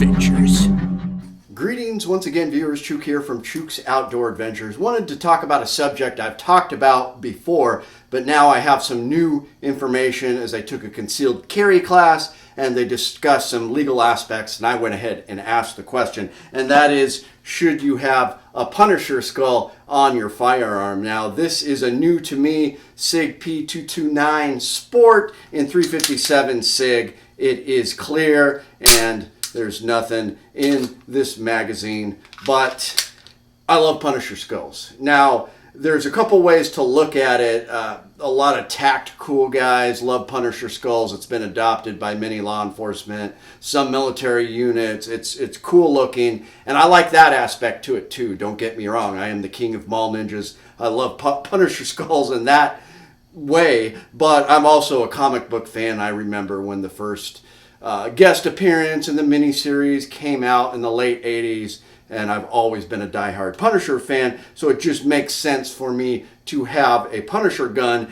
Adventures. Greetings once again, viewers. Chuke here from Chuke's Outdoor Adventures. Wanted to talk about a subject I've talked about before, but now I have some new information as I took a concealed carry class and they discussed some legal aspects, and I went ahead and asked the question, and that is, should you have a Punisher skull on your firearm? Now, this is a new to me SIG P229 Sport in 357 SIG. It is clear and there's nothing in this magazine, but I love Punisher skulls. Now, there's a couple ways to look at it. A lot of tactical guys love Punisher skulls. It's been adopted by many law enforcement, some military units. It's cool looking, and I like that aspect to it too. Don't get me wrong. I am the king of mall ninjas. I love Punisher skulls in that way, but I'm also a comic book fan. I remember when the first guest appearance in the miniseries came out in the late 80s, and I've always been a diehard Punisher fan, so it just makes sense for me to have a Punisher gun,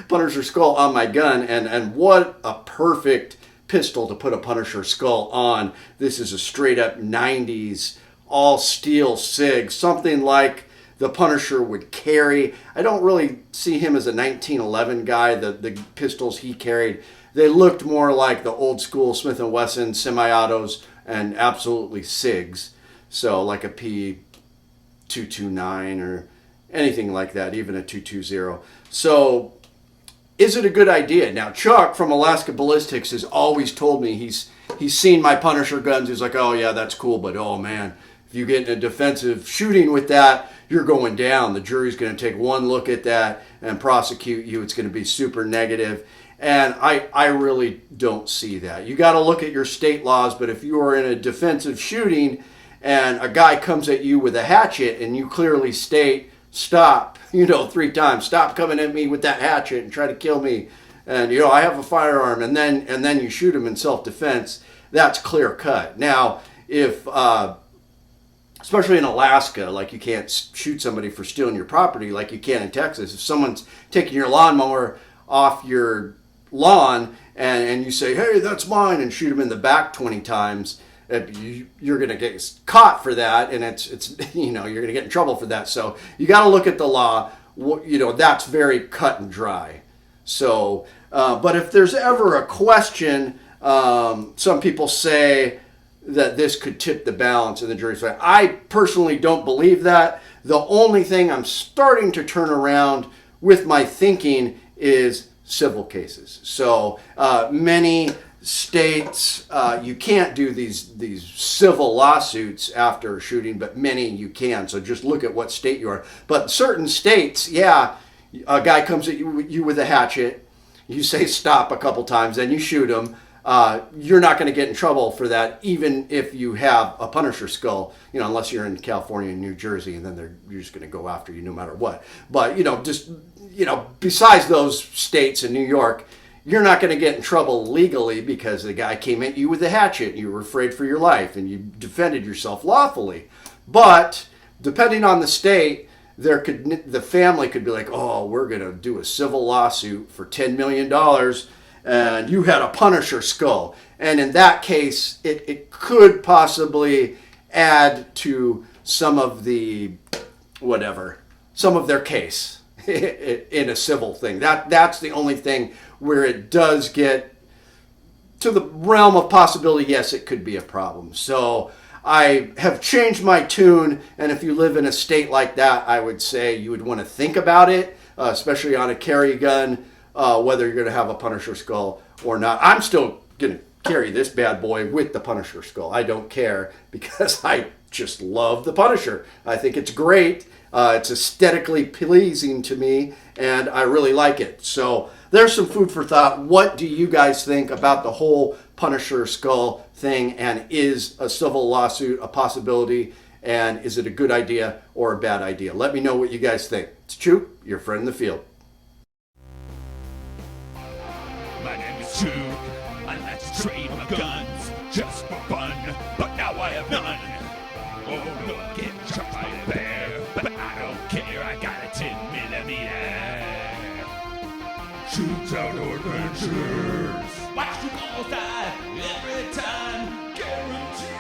Punisher skull on my gun, and what a perfect pistol to put a Punisher skull on. This is a straight up 90s all steel SIG, something like the Punisher would carry. I don't really see him as a 1911 guy. The pistols he carried, they looked more like the old school Smith & Wesson semi-autos and absolutely SIGs. So like a P229 or anything like that, even a 220. So is it a good idea? Now, Chuck from Alaska Ballistics has always told me he's seen my Punisher guns. He's like, oh yeah, that's cool, but oh man, if you get in a defensive shooting with that, you're going down. The jury's going to take one look at that and prosecute you. It's going to be super negative. And I really don't see that. You got to look at your state laws, but if you are in a defensive shooting and a guy comes at you with a hatchet and you clearly state, stop, 3 times, stop coming at me with that hatchet and try to kill me, and I have a firearm, and then you shoot him in self-defense, that's clear cut. Now, if especially in Alaska, like you can't shoot somebody for stealing your property like you can in Texas. If someone's taking your lawnmower off your lawn and you say, hey, that's mine, and shoot him in the back 20 times, you're going to get caught for that, and it's you're going to get in trouble for that. So you got to look at the law. That's very cut and dry. So, but if there's ever a question, some people say that this could tip the balance in the jury's favor. I personally don't believe that. The only thing I'm starting to turn around with my thinking is civil cases. So many states, you can't do these civil lawsuits after a shooting, but many you can. So just look at what state you are. But certain states, yeah, a guy comes at you with a hatchet, you say stop a couple times, then you shoot him. You're not going to get in trouble for that, even if you have a Punisher skull, unless you're in California and New Jersey, and then you're just going to go after you no matter what. But, besides those states and New York, you're not going to get in trouble legally because the guy came at you with a hatchet and you were afraid for your life and you defended yourself lawfully. But depending on the state, the family could be like, oh, we're going to do a civil lawsuit for $10 million and you had a Punisher skull. And in that case, it could possibly add to some of their case in a civil thing. That's the only thing where it does get to the realm of possibility. Yes, it could be a problem. So I have changed my tune, and if you live in a state like that, I would say you would want to think about it, especially on a carry gun, whether you're going to have a Punisher skull or not. I'm still going to carry this bad boy with the Punisher skull. I don't care because I just love the Punisher. I think it's great. It's aesthetically pleasing to me, and I really like it. So there's some food for thought. What do you guys think about the whole Punisher skull thing, and is a civil lawsuit a possibility, and is it a good idea or a bad idea? Let me know what you guys think. It's Chuke, your friend in the field. My name is Chuke. I like to trade my guns just for fun, but now I have none. Oh, look, get tried there, but I don't care. I got a 10mm. Chuke's Outdoor Adventures. Watch you all die every time. guarantee.